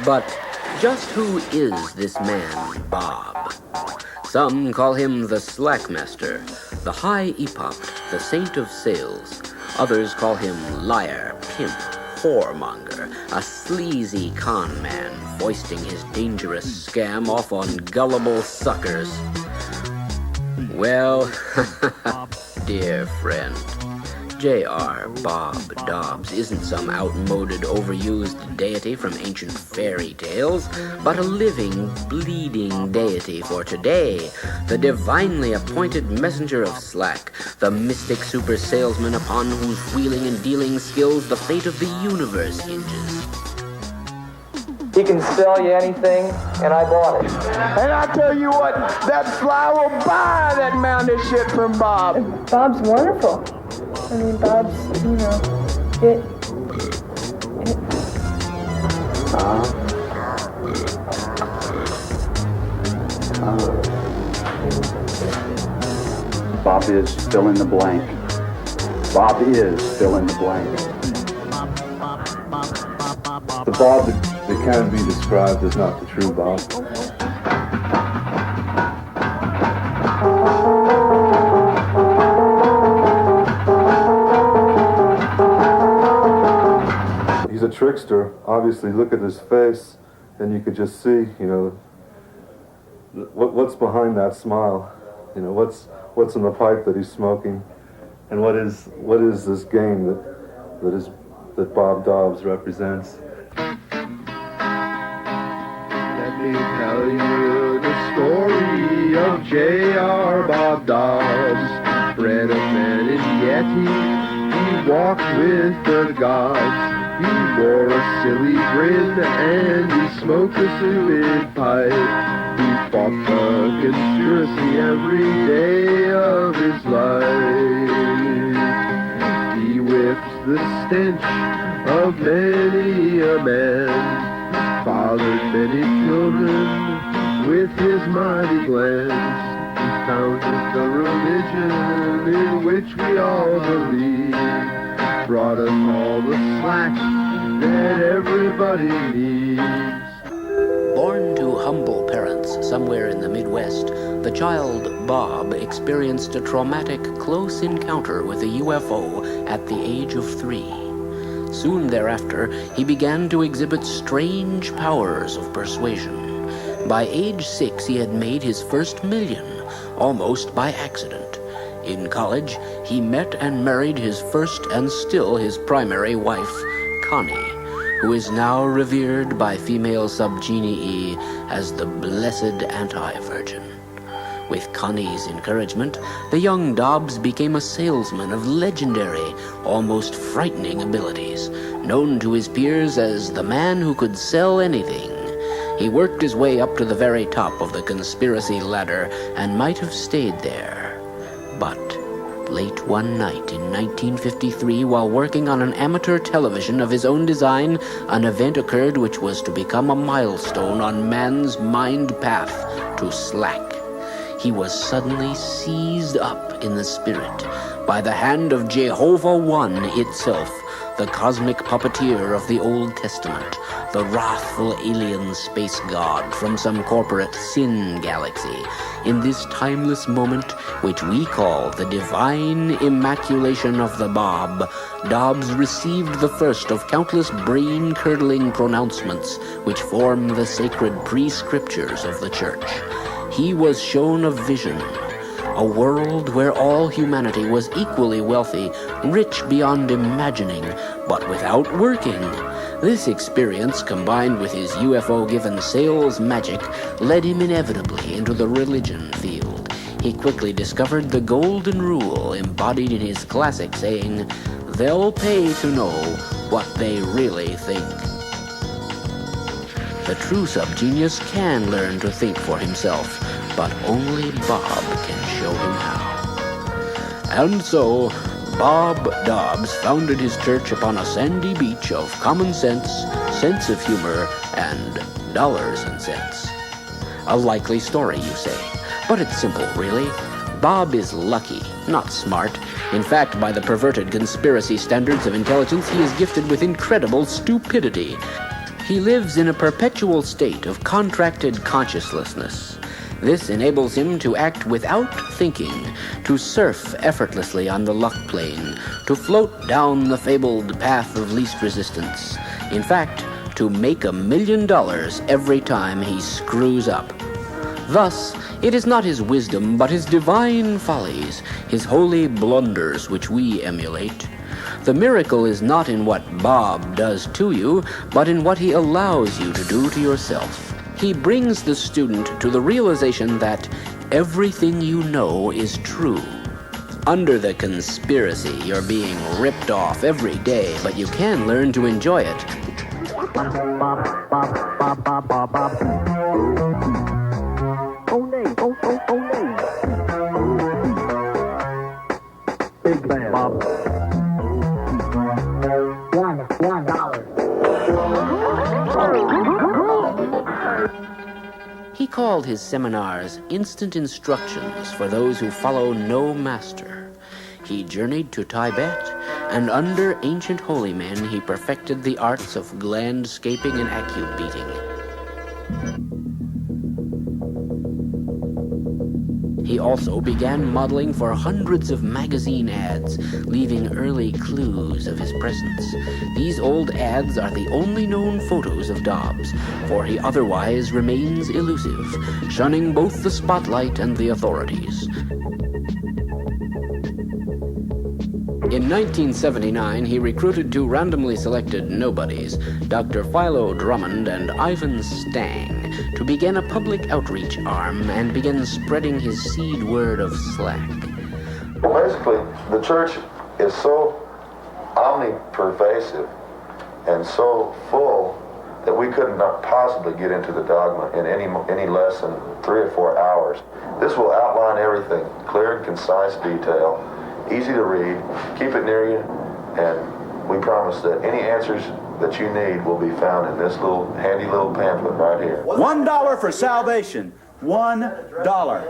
But just who is this man, Bob? Some call him the Slackmaster, the High Epop, the Saint of Sales. Others call him liar, pimp, whore-monger, a sleazy con man foisting his dangerous scam off on gullible suckers. Well, dear friend, J.R. Bob Dobbs isn't some outmoded, overused deity from ancient fairy tales, but a living, bleeding deity for today, the divinely appointed messenger of Slack, the mystic super salesman upon whose wheeling and dealing skills the fate of the universe hinges. He can sell you anything, and I bought it. And I tell you what, that fly will buy that mound of shit from Bob. Bob's wonderful. I mean, Bob's, Bob is fill in the blank. Bob is fill in the blank. The Bob that can be described is not the true Bob. He's a trickster. Obviously, look at his face, and you could just see, what's behind that smile. What's in the pipe that he's smoking, and what is this game that Bob Dobbs represents. Let me tell you the story of J.R. Bob Dobbs, bred of man in Yeti. He walked with the gods. He wore a silly grin and he smoked a stupid pipe. He fought the conspiracy every day of his life. He whipped the stench of many a man, fathered many children with his mighty glance. He founded the religion in which we all believe, brought us all the slack that everybody needs. Born to humble parents somewhere in the Midwest, the child Bob experienced a traumatic, close encounter with a UFO at the age of 3. Soon thereafter, he began to exhibit strange powers of persuasion. By age 6, he had made his first million, almost by accident. In college, he met and married his first and still his primary wife, Connie, who is now revered by female subgenii as the blessed anti-virgin. With Connie's encouragement, the young Dobbs became a salesman of legendary, almost frightening abilities, known to his peers as the man who could sell anything. He worked his way up to the very top of the conspiracy ladder and might have stayed there. But late one night in 1953, while working on an amateur television of his own design, an event occurred which was to become a milestone on man's mind path to Slack. He was suddenly seized up in the spirit by the hand of Jehovah One itself, the cosmic puppeteer of the Old Testament, the wrathful alien space god from some corporate sin galaxy. In this timeless moment, which we call the divine immaculation of the Bob, Dobbs received the first of countless brain-curdling pronouncements which form the sacred prescriptures of the Church. He was shown a vision, a world where all humanity was equally wealthy, rich beyond imagining, but without working. This experience, combined with his UFO-given sales magic, led him inevitably into the religion field. He quickly discovered the golden rule embodied in his classic saying, "They'll pay to know what they really think." The true subgenius can learn to think for himself, but only Bob can show him how. And so, Bob Dobbs founded his church upon a sandy beach of common sense, sense of humor, and dollars and cents. A likely story, you say, but it's simple, really. Bob is lucky, not smart. In fact, by the perverted conspiracy standards of intelligence, he is gifted with incredible stupidity. He lives in a perpetual state of contracted consciencelessness. This enables him to act without thinking, to surf effortlessly on the luck plane, to float down the fabled path of least resistance. In fact, to make $1 million every time he screws up. Thus, it is not his wisdom, but his divine follies, his holy blunders which we emulate. The miracle is not in what Bob does to you, but in what he allows you to do to yourself. He brings the student to the realization that everything you know is true. Under the conspiracy, you're being ripped off every day, but you can learn to enjoy it. Big man. Bob. $1. He called his seminars instant instructions for those who follow no master. He journeyed to Tibet, and under ancient holy men he perfected the arts of glandscaping and acute beating. He also began modeling for hundreds of magazine ads, leaving early clues of his presence. These old ads are the only known photos of Dobbs, for he otherwise remains elusive, shunning both the spotlight and the authorities. In 1979, he recruited two randomly selected nobodies, Dr. Philo Drummond and Ivan Stang, to begin a public outreach arm and begin spreading his seed word of slack. Well, basically, the church is so omnipervasive and so full that we could not possibly get into the dogma in any less than 3 or 4 hours. This will outline everything, clear and concise detail, easy to read, keep it near you, and we promise that any answers that you need will be found in this little handy little pamphlet right here. $1 for salvation. $1.